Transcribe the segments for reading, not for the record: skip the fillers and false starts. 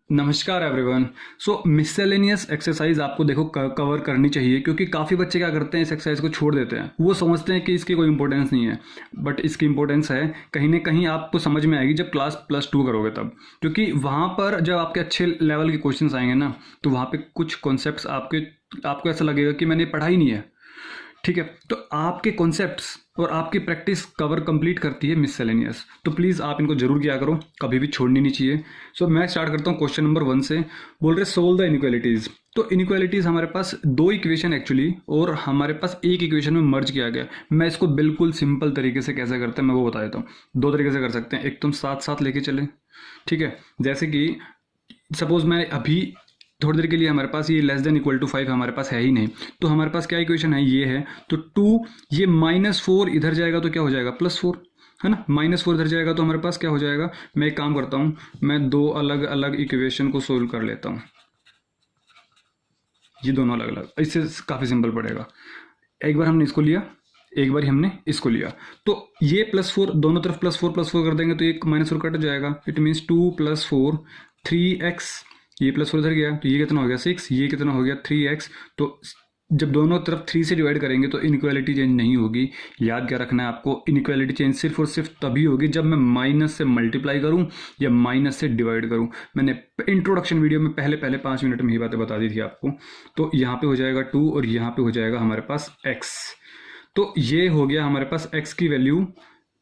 नमस्कार एवरीवन। सो मिससेलेनियस एक्सरसाइज आपको देखो कवर करनी चाहिए, क्योंकि काफ़ी बच्चे क्या करते हैं, इस एक्सरसाइज को छोड़ देते हैं। वो समझते हैं कि इसकी कोई इंपॉर्टेंस नहीं है, बट इसकी इंपॉर्टेंस है। कहीं ना कहीं आपको समझ में आएगी जब क्लास +2 करोगे तब, क्योंकि वहाँ पर जब आपके अच्छे लेवल के क्वेश्चंस आएंगे ना, तो वहाँ पे कुछ कॉन्सेप्ट्स आपको ऐसा लगेगा कि मैंने पढ़ा ही नहीं है। ठीक है, तो आपके कॉन्सेप्ट्स और आपकी प्रैक्टिस कवर कंप्लीट करती है मिससेलेनियस। तो प्लीज़ आप इनको जरूर किया करो, कभी भी छोड़नी नहीं चाहिए। सो मैं स्टार्ट करता हूँ क्वेश्चन नंबर 1 से। बोल रहे सोल्व द इनइक्वालिटीज़। तो इनइक्वालिटीज़ हमारे पास दो इक्वेशन एक्चुअली, और हमारे पास एक इक्वेशन में मर्ज किया गया। मैं इसको बिल्कुल सिंपल तरीके से कैसे करते हैं मैं वो बता देता हूँ। दो तरीके से कर सकते हैं, एक तुम साथ साथ लेके चले। ठीक है, जैसे कि सपोज मैं अभी थोड़ी देर के लिए, हमारे पास ये <= 5 हमारे पास है ही नहीं, तो हमारे पास क्या इक्वेशन है, ये है। तो 2, ये -4 इधर जाएगा तो क्या हो जाएगा, +4, है ना। -4 इधर जाएगा तो हमारे पास क्या हो जाएगा। मैं एक काम करता हूँ, मैं दो अलग अलग इक्वेशन को सोल्व कर लेता हूँ। ये दोनों अलग अलग, इससे काफ़ी सिंपल पड़ेगा। एक बार हमने इसको लिया, एक बार हमने इसको लिया, तो ये +4 दोनों तरफ +4 कर देंगे तो एक -4 कट जाएगा। It means 2 + 4 3x। ये +4 इधर गया तो ये कितना हो गया 6, ये कितना हो गया 3x। तो जब दोनों तरफ 3 से डिवाइड करेंगे तो इनइक्वालिटी चेंज नहीं होगी। याद क्या रखना है आपको, इनइक्वालिटी चेंज सिर्फ और सिर्फ तभी होगी जब मैं माइनस से मल्टीप्लाई करूं या माइनस से डिवाइड करूं। मैंने इंट्रोडक्शन वीडियो में पहले 5 मिनट में ही बातें बता दी थी आपको। तो यहाँ पे हो जाएगा 2 और यहाँ पे हो जाएगा हमारे पास x। तो ये हो गया हमारे पास x की वैल्यू,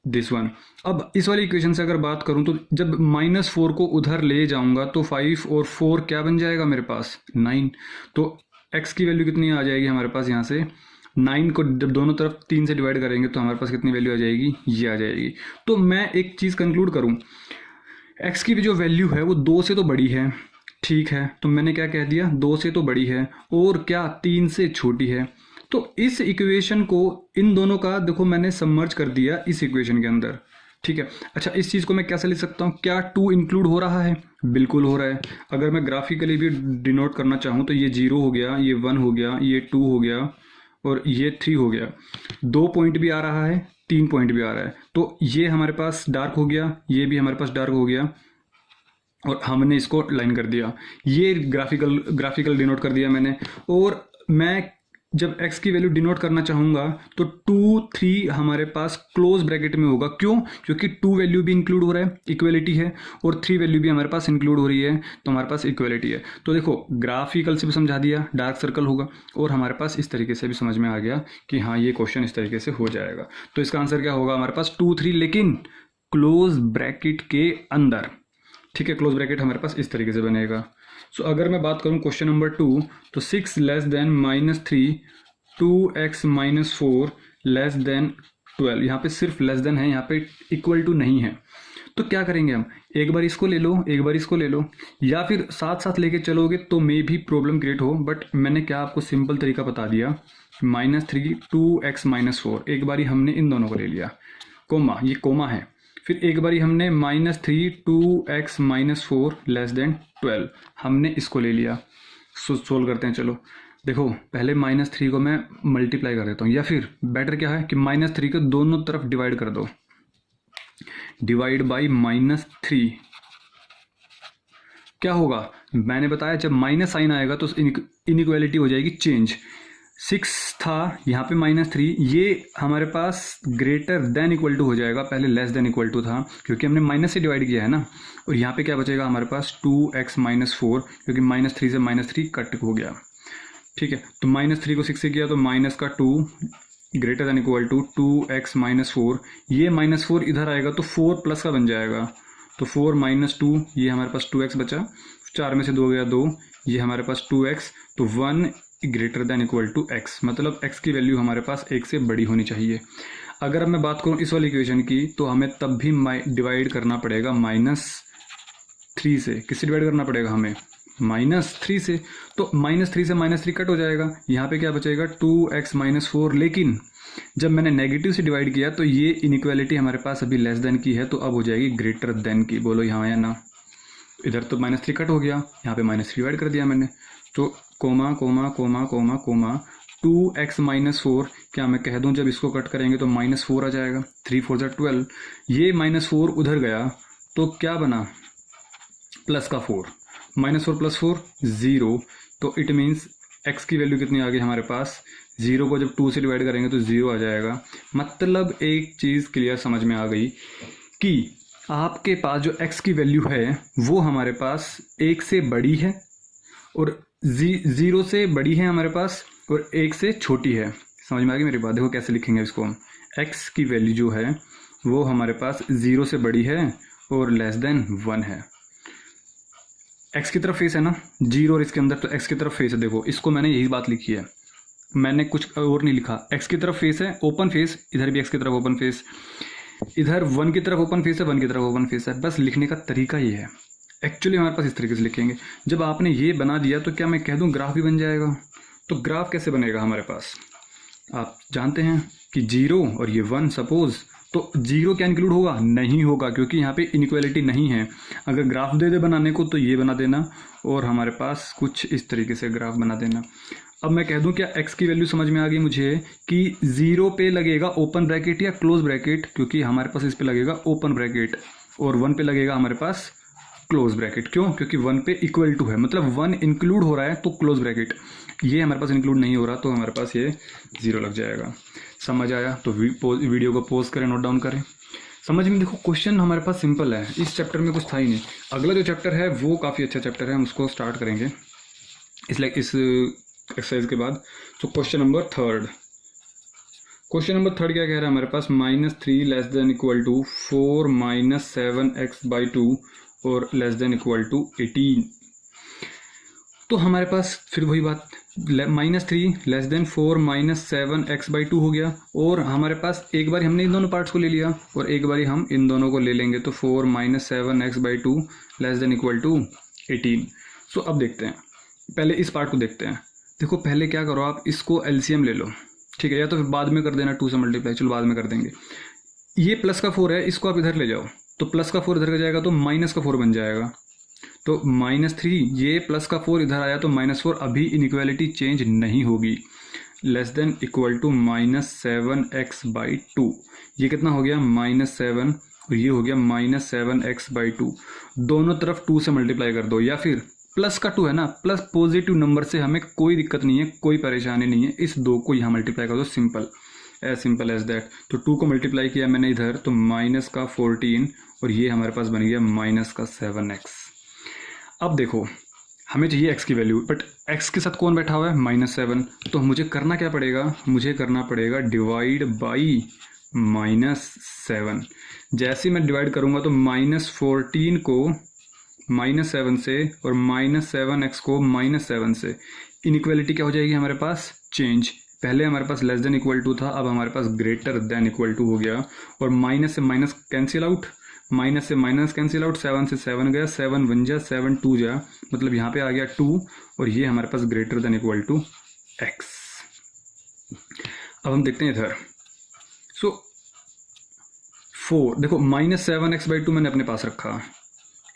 दिस वन। अब इस वाली इक्वेशन से अगर बात करूं तो जब -4 को उधर ले जाऊंगा तो 5 और 4 क्या बन जाएगा मेरे पास, 9। तो x की वैल्यू कितनी आ जाएगी हमारे पास, यहाँ से 9 को जब दोनों तरफ 3 से डिवाइड करेंगे तो हमारे पास कितनी वैल्यू आ जाएगी, ये आ जाएगी। तो मैं एक चीज़ कंक्लूड करूं, x की भी जो वैल्यू है वो 2 से तो बड़ी है। ठीक है, तो मैंने क्या कह दिया, 2 से तो बड़ी है और क्या 3 से छोटी है। तो इस इक्वेशन को, इन दोनों का देखो मैंने सबमर्ज कर दिया इस इक्वेशन के अंदर। ठीक है, अच्छा इस चीज़ को मैं कैसे लिख सकता हूँ, क्या 2 इंक्लूड हो रहा है, बिल्कुल हो रहा है। अगर मैं ग्राफिकली भी डिनोट करना चाहूँ तो ये 0 हो गया, ये 1 हो गया, ये 2 हो गया और ये 3 हो गया। 2 पॉइंट भी आ रहा है, 3 पॉइंट भी आ रहा है। तो ये हमारे पास डार्क हो गया, ये भी हमारे पास डार्क हो गया और हमने इसको लाइन कर दिया। ये ग्राफिकल डिनोट कर दिया मैंने। और मैं जब x की वैल्यू डिनोट करना चाहूंगा तो 2 3 हमारे पास क्लोज ब्रैकेट में होगा। क्यों, क्योंकि 2 वैल्यू भी इंक्लूड हो रहा है, इक्वलिटी है, और 3 वैल्यू भी हमारे पास इंक्लूड हो रही है, तो हमारे पास इक्वलिटी है। तो देखो ग्राफिकल से भी समझा दिया, डार्क सर्कल होगा, और हमारे पास इस तरीके से भी समझ में आ गया कि हाँ ये क्वेश्चन इस तरीके से हो जाएगा। तो इसका आंसर क्या होगा हमारे पास, 2 3, लेकिन क्लोज ब्रैकेट के अंदर। ठीक है, क्लोज ब्रैकेट हमारे पास इस तरीके से बनेगा। सो अगर मैं बात करूं क्वेश्चन नंबर 2, तो 6 <= -3 2x - 4 <= 12। यहाँ पे सिर्फ लेस देन है, यहाँ पे इक्वल टू नहीं है। तो क्या करेंगे हम, एक बार इसको ले लो, एक बार इसको ले लो, या फिर साथ साथ लेके चलोगे तो मे भी प्रॉब्लम क्रिएट हो। बट मैंने क्या आपको सिंपल तरीका बता दिया, -3 2x - 4, एक बारी हमने इन दोनों को ले लिया, कोमा, ये कोमा है। फिर एक बारी हमने -3 2x - 4 <= 12, हमने इसको ले लिया। सोल्व करते हैं, चलो देखो पहले -3 को मैं मल्टीप्लाई कर देता हूँ, या फिर बेटर क्या है कि -3 को दोनों तरफ डिवाइड कर दो, डिवाइड बाई -3। क्या होगा, मैंने बताया जब माइनस साइन आएगा तो इनइक्वालिटी हो जाएगी चेंज। 6 था, यहाँ पे -3, ये हमारे पास ग्रेटर देन इक्वल टू हो जाएगा, पहले लेस देन इक्वल टू था क्योंकि हमने माइनस से डिवाइड किया है ना। और यहाँ पे क्या बचेगा हमारे पास 2x - 4, क्योंकि -3 से -3 कट हो गया। ठीक है, तो -3 को 6 से किया तो -2 greater than equal to 2x - 4। ये -4 इधर आएगा तो 4 प्लस का बन जाएगा, तो 4 - 2, ये हमारे पास 2x बचा, 4 में से 2 गया 2, ये हमारे पास 2x, तो 1 greater than equal to x, मतलब x की वैल्यू हमारे पास 1 से बड़ी होनी चाहिए। अगर अब मैं बात करूँ इस वाली इक्वेशन की, तो हमें तब भी डिवाइड करना पड़ेगा -3 से। किससे डिवाइड करना पड़ेगा हमें, -3 से। तो -3 से -3 कट हो जाएगा, यहाँ पे क्या बचेगा 2x - 4। लेकिन जब मैंने नेगेटिव से डिवाइड किया तो ये इनइक्वालिटी हमारे पास अभी लेस देन की है, तो अब हो जाएगी ग्रेटर देन की। बोलो यहाँ या ना, इधर तो -3 कट हो गया, यहाँ पे -3 डिवाइड कर दिया मैंने, तो comma comma comma comma comma 2x - 4, क्या मैं कह दूं जब इसको कट करेंगे तो -4 आ जाएगा, 3 4 12। ये -4 उधर गया तो क्या बना, प्लस का 4, -4 + 4 0, तो इट मीन्स x की वैल्यू कितनी आ गई हमारे पास, 0 को जब 2 से डिवाइड करेंगे तो 0 आ जाएगा। मतलब एक चीज़ क्लियर समझ में आ गई कि आपके पास जो x की वैल्यू है वो हमारे पास 1 से बड़ी है और 0 से बड़ी है हमारे पास और 1 से छोटी है। समझ में आ गई मेरी बात? देखो कैसे लिखेंगे इसको हम, x की वैल्यू जो है वो हमारे पास 0 से बड़ी है और <1 है। x की तरफ फेस है ना 0 और इसके अंदर, तो x की तरफ फेस है। देखो इसको मैंने यही बात लिखी है, मैंने कुछ और नहीं लिखा। x की तरफ फेस है, ओपन फेस, इधर भी x की तरफ ओपन फेस, इधर 1 की तरफ ओपन फेस है, 1 की तरफ ओपन फेस है। बस लिखने का तरीका ये है। एक्चुअली हमारे पास इस तरीके से लिखेंगे। जब आपने ये बना दिया तो क्या मैं कह दूं ग्राफ भी बन जाएगा? तो ग्राफ कैसे बनेगा हमारे पास, आप जानते हैं कि 0 और ये 1 सपोज, तो 0 क्या इंक्लूड होगा? नहीं होगा, क्योंकि यहाँ पे इनइक्वालिटी नहीं है। अगर ग्राफ दे दे बनाने को तो ये बना देना और हमारे पास कुछ इस तरीके से ग्राफ बना देना। अब मैं कह दूं क्या x की वैल्यू समझ में आ गई मुझे कि 0 पे लगेगा ओपन ब्रैकेट या क्लोज ब्रैकेट, क्योंकि हमारे पास इस पे लगेगा ओपन ब्रैकेट, और 1 पे लगेगा हमारे पास क्लोज ब्रैकेट। क्यों? क्योंकि 1 पे इक्वल टू है, मतलब 1 इंक्लूड हो रहा है तो क्लोज ब्रैकेट। ये हमारे पास इंक्लूड नहीं हो रहा तो हमारे पास ये 0 लग जाएगा। समझ आया? तो वीडियो को पॉज करें, नोट डाउन करें। समझ में? देखो क्वेश्चन हमारे पास सिंपल है, इस चैप्टर में कुछ था ही नहीं। अगला जो चैप्टर है वो काफ़ी अच्छा चैप्टर है, हम उसको स्टार्ट करेंगे इसलिए इस एक्सरसाइज के बाद। तो क्वेश्चन नंबर 3 क्या कह रहा है हमारे पास, -3 < 4 - 7x/2 और < 18। तो हमारे पास फिर वही बात, -3 < 4 - 7x/2 हो गया, और हमारे पास एक बार हमने इन दोनों पार्ट्स को ले लिया और एक बार हम इन दोनों को ले लेंगे, तो 4 - 7x/2 < 18। सो अब देखते हैं, पहले इस पार्ट को देखते हैं। देखो पहले क्या करो, आप इसको एलसीएम ले लो, ठीक है, या तो फिर बाद में कर देना 2 से मल्टीप्लाई, चलो बाद में कर देंगे। ये प्लस का 4 है, इसको आप इधर ले जाओ, तो प्लस का 4 इधर का जाएगा तो माइनस का 4 बन जाएगा। तो -3, ये प्लस का 4 इधर आया तो -4, अभी इनइक्वालिटी चेंज नहीं होगी। < -7x/2, ये कितना हो गया -7 और ये हो गया -7x/2। दोनों तरफ 2 से मल्टीप्लाई कर दो, या फिर प्लस का 2 है ना, प्लस पॉजिटिव नंबर से हमें कोई दिक्कत नहीं है, कोई परेशानी नहीं है। इस 2 को यहाँ मल्टीप्लाई कर दो, सिंपल एज दैट। तो 2 को मल्टीप्लाई किया मैंने इधर, तो -14 और ये हमारे पास बन गया -7x। अब देखो हमें चाहिए x की वैल्यू, बट x के साथ कौन बैठा हुआ है, -7। तो मुझे करना क्या पड़ेगा, मुझे करना पड़ेगा डिवाइड बाई -7। जैसे मैं डिवाइड करूँगा तो -14 को -7 से और -7x को -7 से, इनइक्वालिटी क्या हो जाएगी हमारे पास, चेंज। पहले हमारे पास < था, अब हमारे पास <= हो गया, और माइनस से माइनस कैंसिल आउट, माइनस से माइनस कैंसिल आउट, 7 से 7 गया, 7 1 जा 7 2 जा, मतलब यहाँ पे आ गया 2 और ये हमारे पास <= x। अब हम देखते हैं इधर, सो 4, देखो -7x/2 मैंने अपने पास रखा,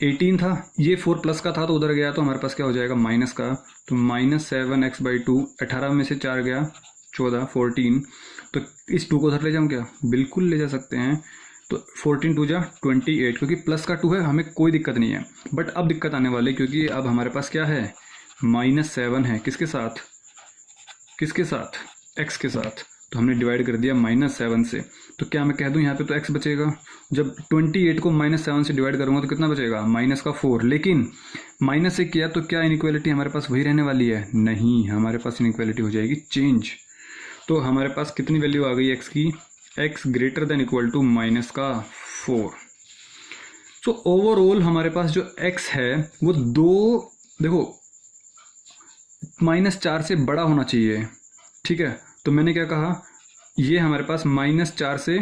18 था, ये 4 प्लस का था तो उधर गया, तो हमारे पास क्या हो जाएगा माइनस का, तो -7x/2, 18 में से 4 गया 14, 14। तो इस 2 को उधर ले जाऊँ क्या, बिल्कुल ले जा सकते हैं। तो 14 2 जा 28, क्योंकि प्लस का 2 है, हमें कोई दिक्कत नहीं है। बट अब दिक्कत आने वाली, क्योंकि अब हमारे पास क्या है, -7 है, किसके साथ, किसके साथ, x के साथ। तो हमने डिवाइड कर दिया -7 से, तो क्या मैं कह दूं यहाँ पे तो x बचेगा। जब 28 को -7 से डिवाइड करूँगा तो कितना बचेगा, -4। लेकिन माइनस से किया तो क्या इनइक्वालिटी हमारे पास वही रहने वाली है, नहीं, हमारे पास इनइक्वालिटी हो जाएगी चेंज। तो हमारे पास कितनी वैल्यू आ गई x की, x > -4। सो ओवरऑल हमारे पास जो x है वो 2, देखो -4 से बड़ा होना चाहिए, ठीक है। तो मैंने क्या कहा, ये हमारे पास -4 से,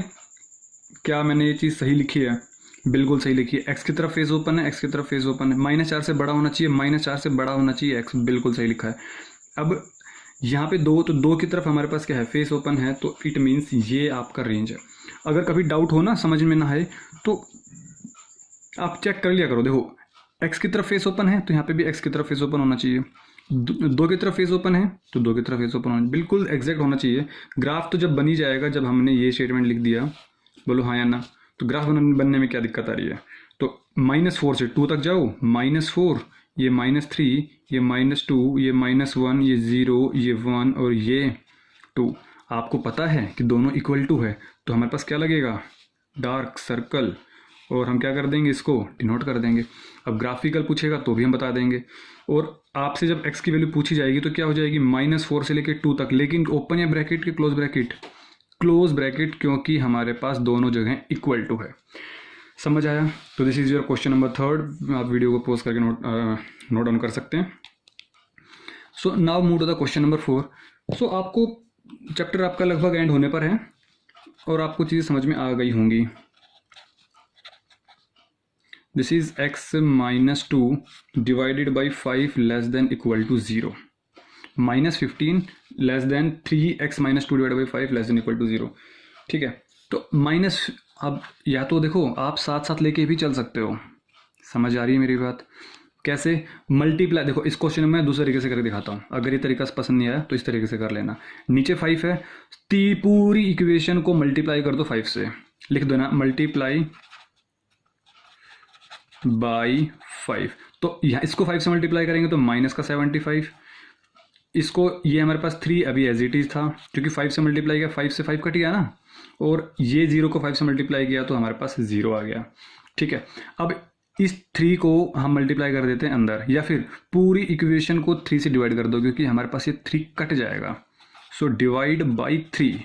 क्या मैंने ये चीज़ सही लिखी है, बिल्कुल सही लिखी है। x की तरफ फेस ओपन है, x की तरफ फेस ओपन है, -4 से बड़ा होना चाहिए, -4 से बड़ा होना चाहिए x, बिल्कुल सही लिखा है। अब यहाँ पे 2, तो 2 की तरफ हमारे पास क्या है, फेस ओपन है, तो इट मीन्स ये आपका रेंज है। अगर कभी डाउट हो ना, समझ में ना आए, तो आप चेक कर लिया करो। देखो x की तरफ फेस ओपन है तो यहाँ पे भी x की तरफ फेस ओपन होना चाहिए, 2 की तरफ फेस ओपन है तो 2 की तरफ फेस ओपन होना, बिल्कुल एग्जैक्ट होना चाहिए। ग्राफ तो जब बन ही जाएगा, जब हमने ये स्टेटमेंट लिख दिया, बोलो हाँ या ना। तो ग्राफ बनने में क्या दिक्कत आ रही है, तो -4 से 2 तक जाओ, -4, ये -3, ये -2, ये -1, ये 0, ये 1 और ये 2। आपको पता है कि दोनों इक्वल टू है, तो हमारे पास क्या लगेगा, डार्क सर्कल, और हम क्या कर देंगे, इसको डिनोट कर देंगे। अब ग्राफिकल पूछेगा तो भी हम बता देंगे। और आपसे जब x की वैल्यू पूछी जाएगी तो क्या हो जाएगी, -4 से लेकर 2 तक, लेकिन ओपन या ब्रैकेट के क्लोज ब्रैकेट, क्लोज ब्रैकेट, क्योंकि हमारे पास दोनों जगह इक्वल टू है। समझ आया? तो this is your question number 3। आप वीडियो को पॉज करके नोट डाउन कर सकते हैं। So now move to the question number 4। सो आपको चैप्टर आपका लगभग एंड होने पर है और आपको चीज़ें समझ में आ गई होंगी। This is x -2 divided by 5 less than equal to 0, -15 less than 3x -2 divided by 5 less than equal to 0। ठीक है, तो माइनस, अब या तो देखो आप साथ साथ लेके भी चल सकते हो। समझ आ रही है मेरी बात? कैसे मल्टीप्लाई, देखो इस क्वेश्चन में मैं दूसरे तरीके से करके दिखाता हूँ। अगर ये तरीका पसंद नहीं आया तो इस तरीके से कर लेना। नीचे 5 है, पूरी इक्वेशन को मल्टीप्लाई कर दो 5 से, लिख दो ना मल्टीप्लाई बाई 5। तो यहाँ इसको 5 से मल्टीप्लाई करेंगे तो -75, इसको, ये हमारे पास 3 अभी एज इट इज था, क्योंकि 5 से मल्टीप्लाई किया, 5 से 5 कट गया ना, और ये 0 को 5 से मल्टीप्लाई किया तो हमारे पास 0 आ गया। ठीक है, अब इस 3 को हम मल्टीप्लाई कर देते हैं अंदर, या फिर पूरी इक्वेशन को 3 से डिवाइड कर दो, क्योंकि हमारे पास ये 3 कट जाएगा। So divide by 3,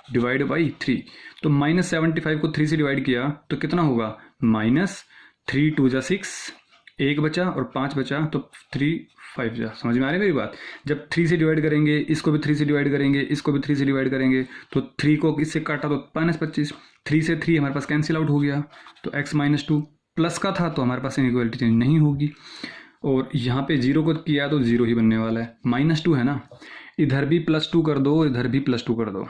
divide by 3, तो -75 को 3 से डिवाइड किया तो कितना होगा, -3 2 जा 6, 1 बचा और 5 बचा, तो 3 5 जा। समझ में आ रही है मेरी बात? जब 3 से डिवाइड करेंगे, इसको भी 3 से डिवाइड करेंगे, इसको भी 3 से डिवाइड करेंगे, तो 3 को इससे काटा तो -25, 3 से 3 हमारे पास कैंसिल आउट हो गया, तो x -2 प्लस का था तो हमारे पास इनइक्वालिटी चेंज नहीं होगी। और यहाँ पे 0 को किया तो 0 ही बनने वाला है, -2 है ना, इधर भी +2 कर दो, इधर भी +2 कर दो।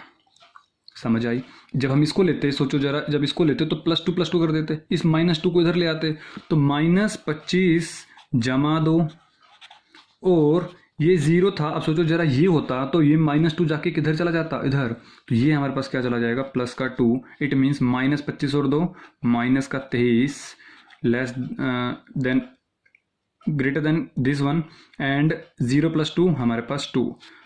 समझ आई? जब हम इसको लेते, सोचो जरा, जब इसको लेते तो +2 कर देते, इस -2 को इधर ले आते तो -25 जमा 2, और ये 0 था। अब सोचो जरा, ये होता तो ये -2 जाके किधर चला जाता, इधर, तो ये हमारे पास क्या चला जाएगा, +2। इट मीन्स -25 और 2 -23 less than greater than this one, and 0 + 2 हमारे पास 2।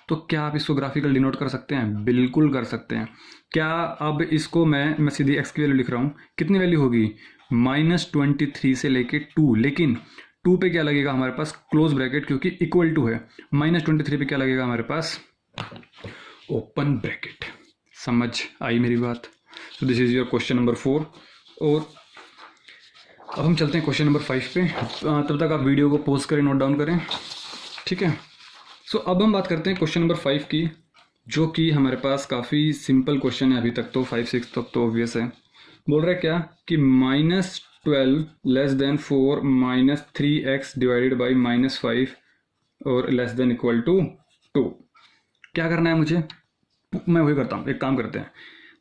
तो क्या आप इसको ग्राफिकल डिनोट कर सकते हैं? बिल्कुल कर सकते हैं। क्या अब इसको मैं सीधी x की वैल्यू लिख रहा हूँ, कितनी वैल्यू होगी, -23 से लेके 2, लेकिन 2 पे क्या लगेगा हमारे पास, क्लोज ब्रैकेट, क्योंकि इक्वल टू है। -23 पे क्या लगेगा हमारे पास, ओपन ब्रैकेट। समझ आई मेरी बात? सो this is your question number 4। और अब हम चलते हैं क्वेश्चन नंबर 5 पे। तब तक आप वीडियो को पॉज करें, नोट डाउन करें। ठीक है, सो अब हम बात करते हैं क्वेश्चन नंबर 5 की, जो कि हमारे पास काफ़ी सिंपल क्वेश्चन है अभी तक तो, 5 6 तक तो ऑब्वियस है। बोल रहा है क्या कि -12 less than 4 -3x divided by -5 और लेस देन इक्वल टू 2। क्या करना है मुझे, मैं वही करता हूँ। एक काम करते हैं,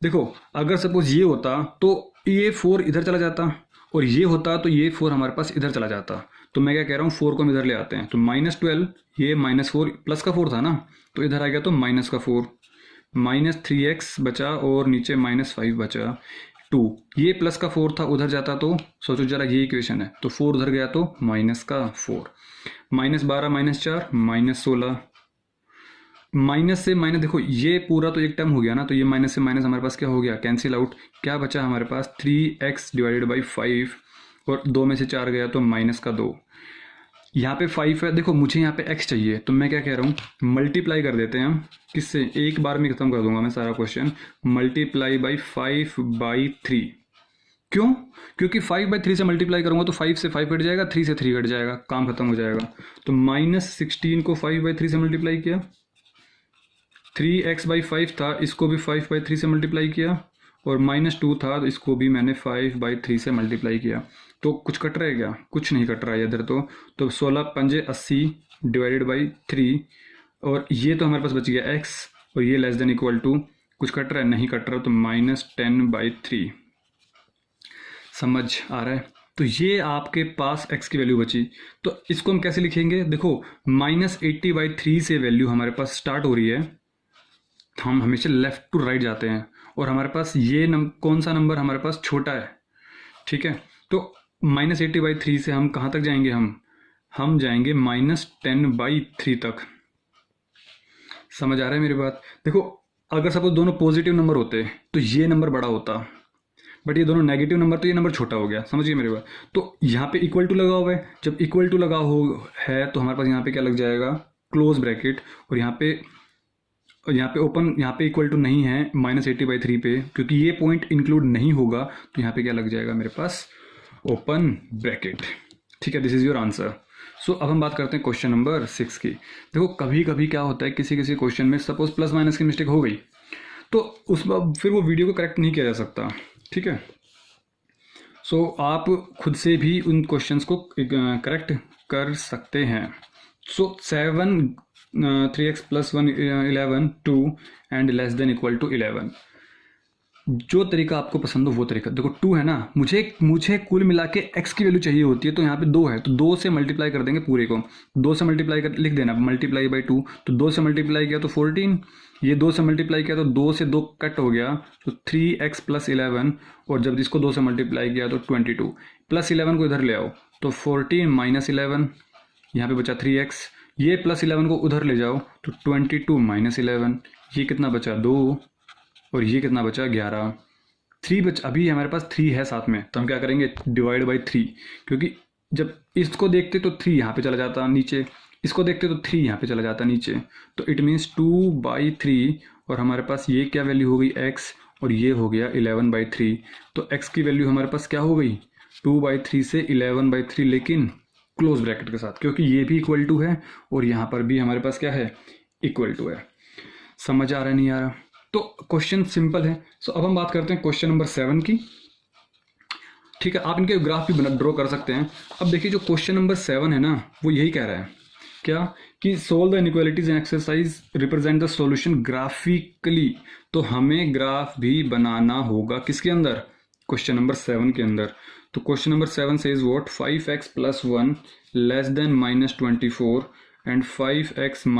देखो अगर सपोज ये होता तो ये 4 इधर चला जाता, और ये होता तो ये 4 हमारे पास इधर चला जाता। तो मैं क्या कह रहा हूँ, 4 को हम इधर ले आते हैं, तो -12, ये -4 प्लस का 4 था ना, तो इधर आ गया तो -4, -3x बचा और नीचे -5 बचा 2। ये प्लस का 4 था, उधर जाता तो सोचो जरा, ये इक्वेशन है, तो 4 उधर गया तो -4, -12 -4 -16, माइनस से माइनस, देखो ये पूरा तो एक टर्म हो गया ना, तो ये माइनस से माइनस हमारे पास क्या हो गया, कैंसिल आउट। क्या बचा हमारे पास, 3x डिवाइडेड बाई 5, और 2 में से 4 गया तो -2। यहाँ पे 5 है, देखो मुझे यहाँ पे x चाहिए, तो मैं क्या कह रहा हूँ, मल्टीप्लाई कर देते हैं हम, किससे, एक बार में खत्म कर दूंगा मैं सारा क्वेश्चन, मल्टीप्लाई बाई 5/3। क्यों? क्योंकि 5/3 से मल्टीप्लाई करूंगा तो 5 से 5 कट जाएगा, 3 से 3 कट जाएगा, काम खत्म हो जाएगा। तो -16 को 5/3 से मल्टीप्लाई किया, 3x/5 था, इसको भी 5/3 से मल्टीप्लाई किया, और -2 था तो इसको भी मैंने 5/3 से मल्टीप्लाई किया। तो कुछ कट रहा है क्या? कुछ नहीं कट रहा है इधर तो 16 पंजे 80 डिवाइडेड बाई 3, और ये तो हमारे पास बच गया x, और ये लेस देन इक्वल टू, कुछ कट रहा है, नहीं कट रहा, तो -10/3। समझ आ रहा है? तो ये आपके पास x की वैल्यू बची। तो इसको हम कैसे लिखेंगे, देखो -80/3 से वैल्यू हमारे पास स्टार्ट हो रही है, हम हमेशा लेफ्ट टू राइट जाते हैं, और हमारे पास ये कौन सा नंबर हमारे पास छोटा है, ठीक है। तो -80/3 से हम कहाँ तक जाएंगे, हम हम जाएंगे -10/3 तक। समझ आ रहा है मेरी बात? देखो, अगर सपोज दोनों पॉजिटिव नंबर होते तो ये नंबर बड़ा होता, बट ये दोनों नेगेटिव नंबर, तो ये नंबर छोटा हो गया। समझिए मेरी बात? तो यहाँ पे इक्वल टू लगा हुआ है, जब इक्वल टू लगा हो है तो हमारे पास यहाँ पे क्या लग जाएगा, क्लोज ब्रैकेट, और यहाँ पे ओपन, यहाँ पे इक्वल टू नहीं है -80/3 पे, क्योंकि ये पॉइंट इंक्लूड नहीं होगा, तो यहाँ पे क्या लग जाएगा मेरे पास, ओपन ब्रैकेट। ठीक है, दिस इज योर आंसर। सो अब हम बात करते हैं क्वेश्चन नंबर 6 की। देखो, कभी कभी क्या होता है, किसी किसी क्वेश्चन में सपोज प्लस माइनस की मिस्टेक हो गई, तो उसमें फिर वो वीडियो को करेक्ट नहीं किया जा सकता। ठीक है, सो आप खुद से भी उन क्वेश्चंस को करेक्ट कर सकते हैं। सो 7 3x + 1 11 2 and less than equal to 11, जो तरीका आपको पसंद हो वो तरीका। देखो 2 है ना, मुझे कुल मिला के x की वैल्यू चाहिए होती है, तो यहाँ पे 2 है, तो 2 से मल्टीप्लाई कर देंगे पूरे को। 2 से मल्टीप्लाई कर लिख देना, ×2, तो 2 से मल्टीप्लाई किया तो 14, ये 2 से मल्टीप्लाई किया तो 2 से 2 कट हो गया, तो 3x + 11, और जब इसको 2 से मल्टीप्लाई किया तो 22, +11 को इधर ले आओ तो 14 - 11, यहाँ पे बचा 3x, ये +11 को उधर ले जाओ तो 22 - 11, ये कितना बचा 2, और ये कितना बचा 11। 3 अभी हमारे पास 3 है साथ में, तो हम क्या करेंगे, /3, क्योंकि जब इसको देखते तो 3 यहाँ पे चला जाता नीचे, इसको देखते तो 3 यहाँ पे चला जाता नीचे, तो इट मीन्स 2/3, और हमारे पास ये क्या वैल्यू हो गई x, और ये हो गया 11/3। तो x की वैल्यू हमारे पास क्या हो गई, 2/3 से 11/3, लेकिन क्लोज ब्रैकेट के साथ, क्योंकि ये भी इक्वल टू है और यहाँ पर भी हमारे पास क्या है, इक्वल टू है। समझ आ रहा है नहीं आ रहा? तो क्वेश्चन सिंपल है। सो अब हम बात करते हैं क्वेश्चन नंबर 7 की। ठीक है, आप इनके ग्राफ भी ड्रॉ कर सकते हैं। अब देखिए, जो क्वेश्चन नंबर 7 है ना, वो यही कह रहा है क्या, कि solve the inequalities in exercise, represent the solution graphically. तो हमें ग्राफ भी बनाना होगा किसके अंदर, क्वेश्चन नंबर 7 के अंदर। तो question number 7 says what, 5x + 1 less than -24 and 5x -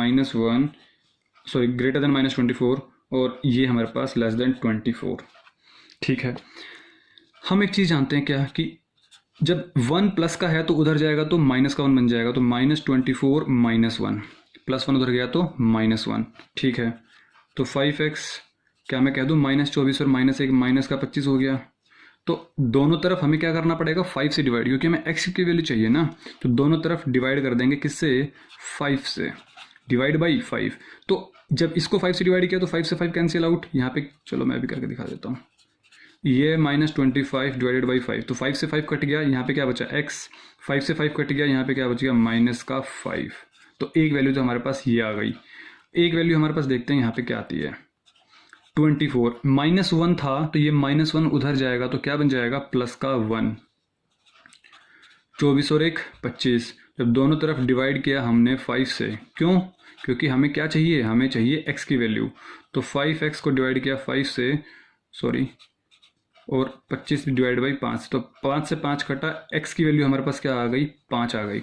1 greater then -24, और ये हमारे पास लेस देन 24। ठीक है, हम एक चीज़ जानते हैं क्या, कि जब 1 प्लस का है तो उधर जाएगा तो माइनस का 1 बन जाएगा, तो -24 - 1, +1 उधर गया तो -1। ठीक है, तो 5x क्या मैं कह दूँ -24 और -1 माइनस का 25 हो गया। तो दोनों तरफ हमें क्या करना पड़ेगा, 5 से डिवाइड, क्योंकि हमें x की वैल्यू चाहिए ना, तो दोनों तरफ डिवाइड कर देंगे किससे, 5 से, /5। तो जब इसको 5 से डिवाइड किया तो 5 से 5 कैंसिल आउट, यहाँ पे चलो मैं भी करके दिखा देता हूँ, ये -25 / 5, तो 5 से 5 कट गया, यहाँ पे क्या बचा x, 5 से 5 कट गया, यहाँ पे क्या बच गया -5। तो एक वैल्यू तो हमारे पास ये आ गई। एक वैल्यू हमारे पास देखते हैं यहाँ पे क्या आती है, 24, -1 था तो ये -1 उधर जाएगा तो क्या बन जाएगा, +1, 24 और 1 25। जब दोनों तरफ डिवाइड किया हमने 5 से, क्यों, क्योंकि हमें क्या चाहिए, हमें चाहिए x की वैल्यू, तो 5x को डिवाइड किया 5 से, और 25 डिवाइड बाई 5, तो 5 से 5 कटा, x की वैल्यू हमारे पास क्या आ गई, 5 आ गई।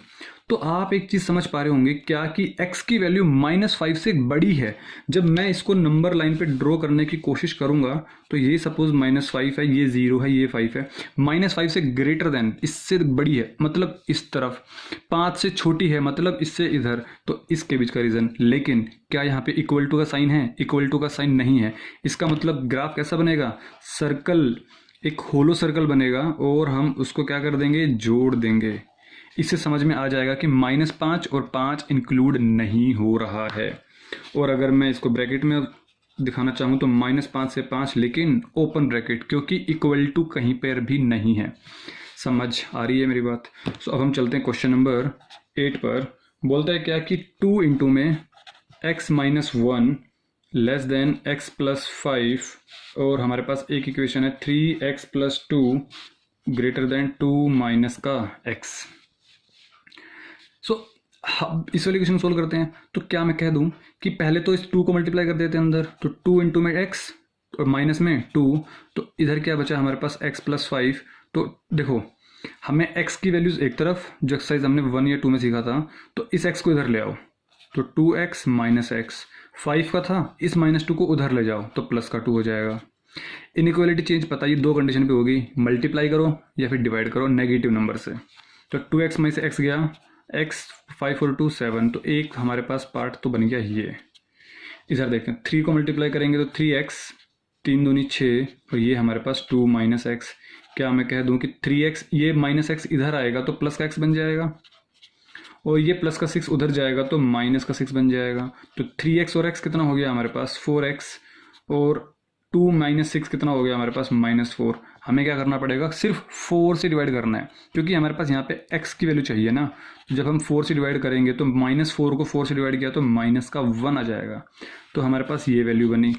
तो आप एक चीज़ समझ पा रहे होंगे क्या, कि x की वैल्यू -5 से बड़ी है। जब मैं इसको नंबर लाइन पे ड्रॉ करने की कोशिश करूंगा तो ये सपोज -5 है, ये 0 है, ये 5 है, -5 से ग्रेटर देन, इससे बड़ी है मतलब इस तरफ, 5 से छोटी है मतलब इससे इधर, तो इसके बीच का रीजन। लेकिन क्या यहाँ पे इक्वल टू का साइन है, इक्वल टू का साइन नहीं है। इसका मतलब ग्राफ कैसा बनेगा, सर्कल, एक होलो सर्कल बनेगा, और हम उसको क्या कर देंगे, जोड़ देंगे। इससे समझ में आ जाएगा कि -5 और 5 इंक्लूड नहीं हो रहा है। और अगर मैं इसको ब्रैकेट में दिखाना चाहूँ तो -5 से 5, लेकिन ओपन ब्रैकेट, क्योंकि इक्वल टू कहीं पर भी नहीं है। समझ आ रही है मेरी बात? सो अब हम चलते हैं क्वेश्चन नंबर 8 पर। बोलता है क्या, कि 2 इंटू में x - 1 लेस देन x + 5, और हमारे पास एक इक्वेशन है 3x + 2 ग्रेटर देन 2 माइनस का x। सो इस वाली इक्वेशन सोल्व करते हैं, तो क्या मैं कह दूं कि पहले तो इस 2 को मल्टीप्लाई कर देते हैं अंदर, तो 2 इंटू में x और माइनस में 2, तो इधर क्या बचा हमारे पास x + 5। तो देखो, हमें x की वैल्यूज एक तरफ, जो एक्सरसाइज हमने 1 या 2 में सीखा था, तो इस x को इधर ले आओ, तो 2x - x, 5 का था, इस -2 को उधर ले जाओ तो +2 हो जाएगा। इनइक्वालिटी चेंज पता, ये 2 कंडीशन पे होगी, मल्टीप्लाई करो या फिर डिवाइड करो नेगेटिव नंबर से। तो 2x में से x गया, x 5 और 2 7, तो एक हमारे पास पार्ट तो बन गया ये। इधर देखें 3 को मल्टीप्लाई करेंगे तो 3x, 3 दूनी 6, और ये हमारे पास 2 माइनस एक्स। क्या मैं कह दूं कि 3x, ये माइनस एक्स इधर आएगा तो प्लस का x बन जाएगा, और ये प्लस का 6 उधर जाएगा तो माइनस का 6 बन जाएगा। तो 3x और x कितना हो गया हमारे पास 4x, और 2 माइनस 6 कितना हो गया हमारे पास -4। हमें क्या करना पड़ेगा, सिर्फ 4 से डिवाइड करना है, क्योंकि हमारे पास यहाँ पे x की वैल्यू चाहिए ना। तो जब हम 4 से डिवाइड करेंगे तो -4 को 4 से डिवाइड किया तो माइनस का 1 आ जाएगा, तो हमारे पास ये वैल्यू बनी।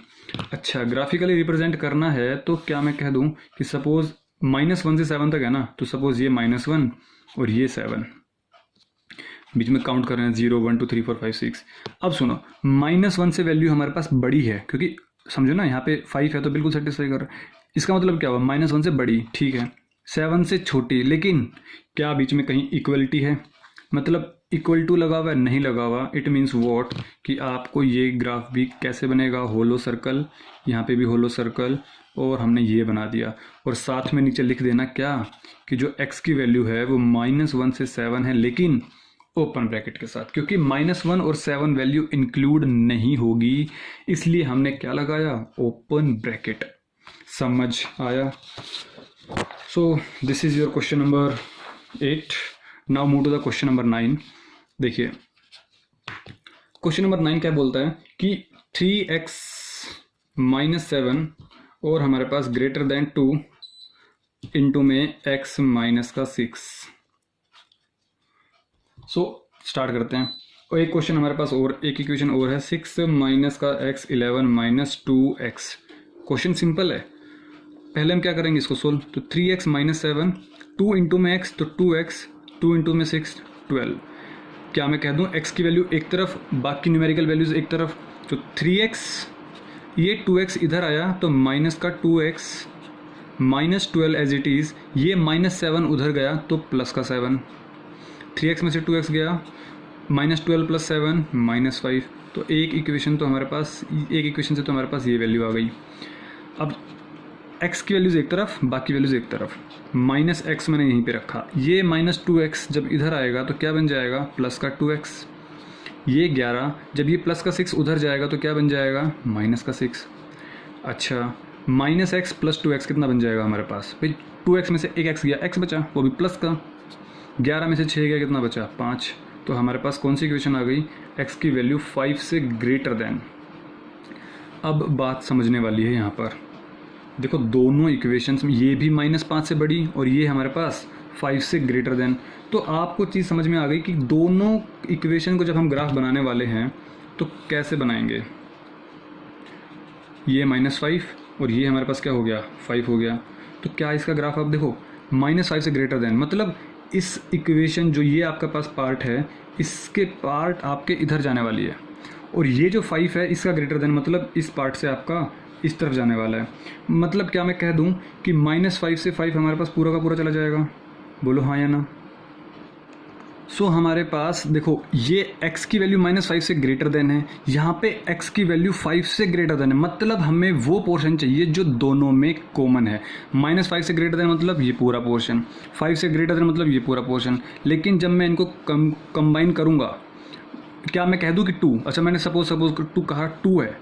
अच्छा, ग्राफिकली रिप्रेजेंट करना है तो क्या मैं कह दूँ कि सपोज -1 से 7 तक है ना, तो सपोज ये -1 और ये 7, बीच में काउंट कर रहे हैं 0 1 2 3 4 5 6। अब सुनो, -1 से वैल्यू हमारे पास बड़ी है, क्योंकि समझो ना यहाँ पे 5 है तो बिल्कुल सेटिस्फाई कर रहा है। इसका मतलब क्या हुआ, -1 से बड़ी, ठीक है, 7 से छोटी, लेकिन क्या बीच में कहीं इक्वलिटी है, मतलब इक्वल टू लगा हुआ है, नहीं लगा हुआ। इट मीन्स वॉट, कि आपको ये ग्राफ भी कैसे बनेगा, होलो सर्कल, यहाँ पे भी होलो सर्कल, और हमने ये बना दिया। और साथ में नीचे लिख देना क्या, कि जो x की वैल्यू है वो -1 से 7 है, लेकिन ओपन ब्रैकेट के साथ, क्योंकि -1 और 7 वैल्यू इंक्लूड नहीं होगी, इसलिए हमने क्या लगाया, ओपन ब्रैकेट। समझ आया? So this is your question number 8। Now move to the question number 9। देखिए क्वेश्चन नंबर 9 क्या बोलता है कि 3x - 7 और हमारे पास ग्रेटर देन 2 इंटू में x माइनस का 6। सो स्टार्ट करते हैं। और एक क्वेश्चन हमारे पास और, एक इक्वेशन और है, 6 माइनस का x 11 minus 2x। Question simple है। पहले हम क्या करेंगे इसको सोल्व, तो 3x - 7, 2 इंटू में x तो 2x, 2 इंटू में 6 12। क्या मैं कह दूं, x की वैल्यू एक तरफ, बाकी न्यूमेरिकल वैल्यूज एक तरफ, तो 3x, ये 2x इधर आया तो माइनस का 2x -12 एज इट इज़, ये -7 उधर गया तो प्लस का 7, 3x में से 2x गया, -12 + 7 -5। तो एक इक्वेशन तो हमारे पास, एक इक्वेशन से तो हमारे पास ये वैल्यू आ गई। अब x की वैल्यूज़ एक तरफ, बाकी वैल्यूज़ एक तरफ, -x मैंने यहीं पे रखा, ये -2x जब इधर आएगा तो क्या बन जाएगा, प्लस का 2x, ये 11, जब ये प्लस का 6 उधर जाएगा तो क्या बन जाएगा, माइनस का 6। अच्छा, -x + 2x कितना बन जाएगा हमारे पास, भाई 2x में से एक x गया, x बचा, वो भी प्लस का, 11 में से 6 गया, कितना बचा, 5। तो हमारे पास कौन सी इक्वेशन आ गई, x की वैल्यू 5 से ग्रेटर देन। अब बात समझने वाली है यहाँ पर, देखो दोनों इक्वेशंस में, ये भी -5 से बड़ी और ये हमारे पास 5 से ग्रेटर देन। तो आपको चीज़ समझ में आ गई कि दोनों इक्वेशन को जब हम ग्राफ बनाने वाले हैं तो कैसे बनाएंगे। ये -5 और ये हमारे पास क्या हो गया, 5 हो गया। तो क्या इसका ग्राफ आप देखो, -5 से ग्रेटर देन, मतलब इस इक्वेशन जो ये आपका पास पार्ट है, इसके पार्ट आपके इधर जाने वाली है, और ये जो 5 है इसका ग्रेटर देन, मतलब इस पार्ट से आपका इस तरफ जाने वाला है। मतलब क्या मैं कह दूं कि -5 से 5 हमारे पास पूरा का पूरा चला जाएगा, बोलो हाँ या ना। सो हमारे पास देखो, ये x की वैल्यू -5 से ग्रेटर देन है, यहाँ पे x की वैल्यू 5 से ग्रेटर देन है, मतलब हमें वो पोर्शन चाहिए जो दोनों में कॉमन है। -5 से ग्रेटर देन मतलब ये पूरा पोर्शन, 5 से ग्रेटर देन मतलब ये पूरा पोर्शन। लेकिन जब मैं इनको कंबाइन करूँगा, क्या मैं कह दूँ कि 2, अच्छा मैंने सपोज 2 कहा, 2 है,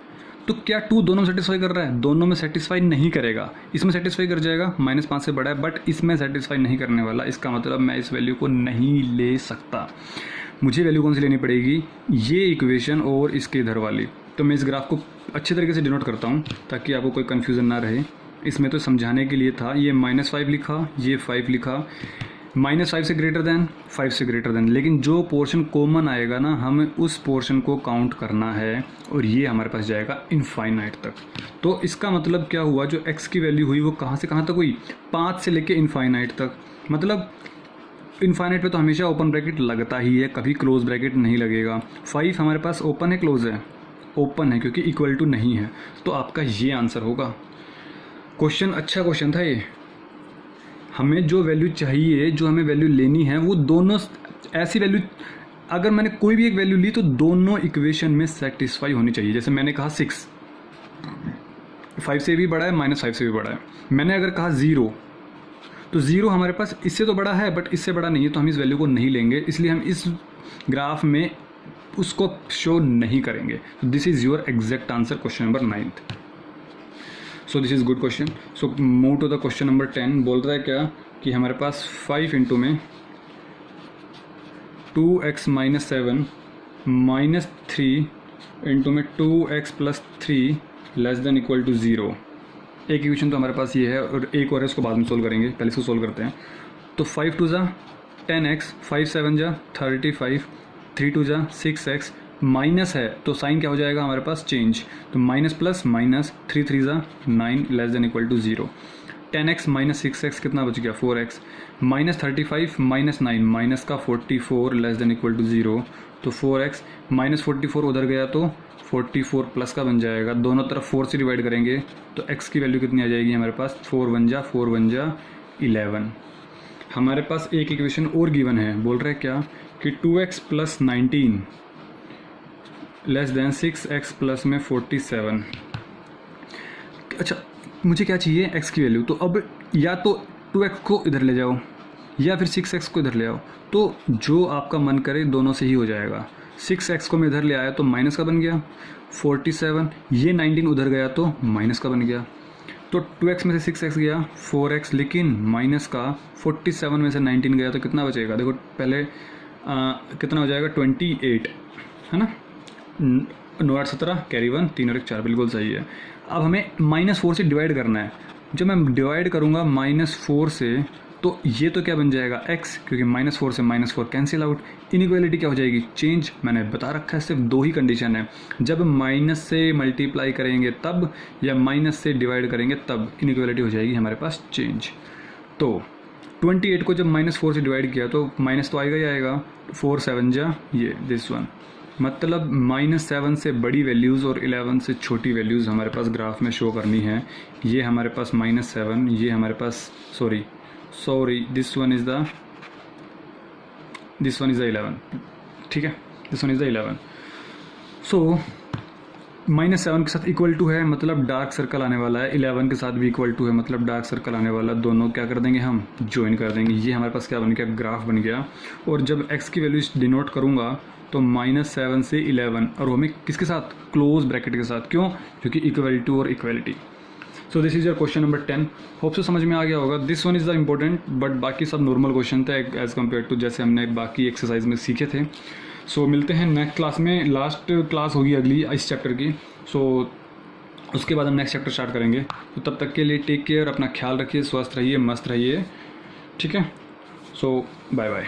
तो क्या 2 दोनों में सेटिस्फाई कर रहा है, दोनों में सेटिस्फाई नहीं करेगा। इसमें सेटिस्फाई कर जाएगा, -5 से बड़ा है, बट इसमें सेटिस्फाई नहीं करने वाला। इसका मतलब मैं इस वैल्यू को नहीं ले सकता। मुझे वैल्यू कौन सी लेनी पड़ेगी, ये इक्वेशन और इसके इधर वाली। तो मैं इस ग्राफ को अच्छे तरीके से डिनोट करता हूँ ताकि आपको कोई कन्फ्यूज़न ना रहे। इसमें तो समझाने के लिए था, ये -5 लिखा, ये 5 लिखा, -5 से ग्रेटर देन, 5 से ग्रेटर देन, लेकिन जो पोर्शन कॉमन आएगा ना, हमें उस पोर्शन को काउंट करना है, और ये हमारे पास जाएगा इनफाइनाइट तक। तो इसका मतलब क्या हुआ, जो x की वैल्यू हुई वो कहाँ से कहाँ तक हुई, 5 से लेके इनफाइनाइट तक। मतलब इनफाइनाइट पे तो हमेशा ओपन ब्रैकेट लगता ही है, कभी क्लोज ब्रैकेट नहीं लगेगा। 5 हमारे पास ओपन है, क्लोज है, ओपन है क्योंकि इक्वल टू नहीं है, तो आपका ये आंसर होगा। क्वेश्चन अच्छा क्वेश्चन था ये। हमें जो वैल्यू चाहिए, जो हमें वैल्यू लेनी है, वो दोनों ऐसी वैल्यू, अगर मैंने कोई भी एक वैल्यू ली तो दोनों इक्वेशन में सेटिस्फाई होनी चाहिए। जैसे मैंने कहा 6, 5 से भी बड़ा है, -5 से भी बड़ा है। मैंने अगर कहा 0, तो 0 हमारे पास इससे तो बड़ा है बट इससे बड़ा नहीं है, तो हम इस वैल्यू को नहीं लेंगे, इसलिए हम इस ग्राफ में उसको शो नहीं करेंगे। This is your exact answer question number 9th। So this is good question. So move to the question number 10। बोल रहा है क्या कि हमारे पास 5 इंटू में 2x माइनस 7 माइनस 3 इंटू में 2x plus 3 less than equal to 0। एक इक्वेशन तो हमारे पास ये है और एक और है, उसको बाद में सोल्व करेंगे, पहले इसको सोल्व करते हैं। तो 5 टू ज़ा 10x, 5 7 जा 35, 3 टू ज़ा 6x, माइनस है तो साइन क्या हो जाएगा हमारे पास चेंज, तो माइनस प्लस माइनस, 3 3 ज़ा 9 less than equal to 0। 10x minus 6x कितना बच गया 4x, माइनस 35 माइनस 9 माइनस का 44 लेस देन इक्वल टू 0, तो 4x माइनस 44 उधर गया तो 44 प्लस का बन जाएगा, दोनों तरफ 4 से डिवाइड करेंगे तो x की वैल्यू कितनी आ जाएगी हमारे पास 4 1 जा 11। हमारे पास एक इक्वेशन और गिवन है, बोल रहे हैं क्या कि 2x plus 19 less than 6x plus में 47। अच्छा मुझे क्या चाहिए x की वैल्यू, तो अब या तो 2x को इधर ले जाओ या फिर 6x को इधर ले आओ, तो जो आपका मन करे दोनों से ही हो जाएगा। 6x को मैं इधर ले आया तो माइनस का बन गया 47, ये 19 उधर गया तो माइनस का बन गया, तो 2x में से 6x गया 4x, लेकिन माइनस का 47 में से 19 गया तो कितना बचेगा, देखो पहले कितना हो जाएगा 28 है ना, 9 8 17 कैरी 1 3 और 1 4, बिल्कुल सही है। अब हमें -4 से डिवाइड करना है, जब मैं डिवाइड करूँगा -4 से तो ये तो क्या बन जाएगा x, क्योंकि -4 से -4 कैंसिल आउट, इनइक्वालिटी क्या हो जाएगी चेंज। मैंने बता रखा है सिर्फ 2 ही कंडीशन है, जब माइनस से मल्टीप्लाई करेंगे तब या माइनस से डिवाइड करेंगे तब इनइक्वालिटी हो जाएगी हमारे पास चेंज। तो 28 को जब -4 से डिवाइड किया तो माइनस तो आएगा ही आएगा, 4 7 जा ये दिस वन, मतलब -7 से बड़ी वैल्यूज़ और 11 से छोटी वैल्यूज़ हमारे पास ग्राफ में शो करनी है। ये हमारे पास -7, ये हमारे पास sorry this one is the 11, ठीक है, this one is the 11। So -7 के साथ इक्वल टू है मतलब डार्क सर्कल आने वाला है, 11 के साथ भी इक्वल टू है मतलब डार्क सर्कल आने वाला, दोनों क्या कर देंगे हम ज्वाइन कर देंगे। ये हमारे पास क्या बन गया ग्राफ बन गया। और जब x की वैल्यू डिनोट करूँगा तो -7 से 11, और वो हमें किसके साथ क्लोज ब्रैकेट के साथ, क्यों, क्योंकि इक्वल टू और equality. So this is your question number 10। Hope से समझ में आ गया होगा। This one is the important but बाकी सब नॉर्मल क्वेश्चन थे एज़ कम्पेयर टू जैसे हमने बाकी एक्सरसाइज में सीखे थे। सो मिलते हैं नेक्स्ट क्लास में, लास्ट क्लास होगी अगली इस चैप्टर की। सो उसके बाद हम नेक्स्ट चैप्टर स्टार्ट करेंगे। तो तब तक के लिए टेक केयर, अपना ख्याल रखिए, स्वस्थ रहिए, मस्त रहिए, ठीक है। सो बाय बाय।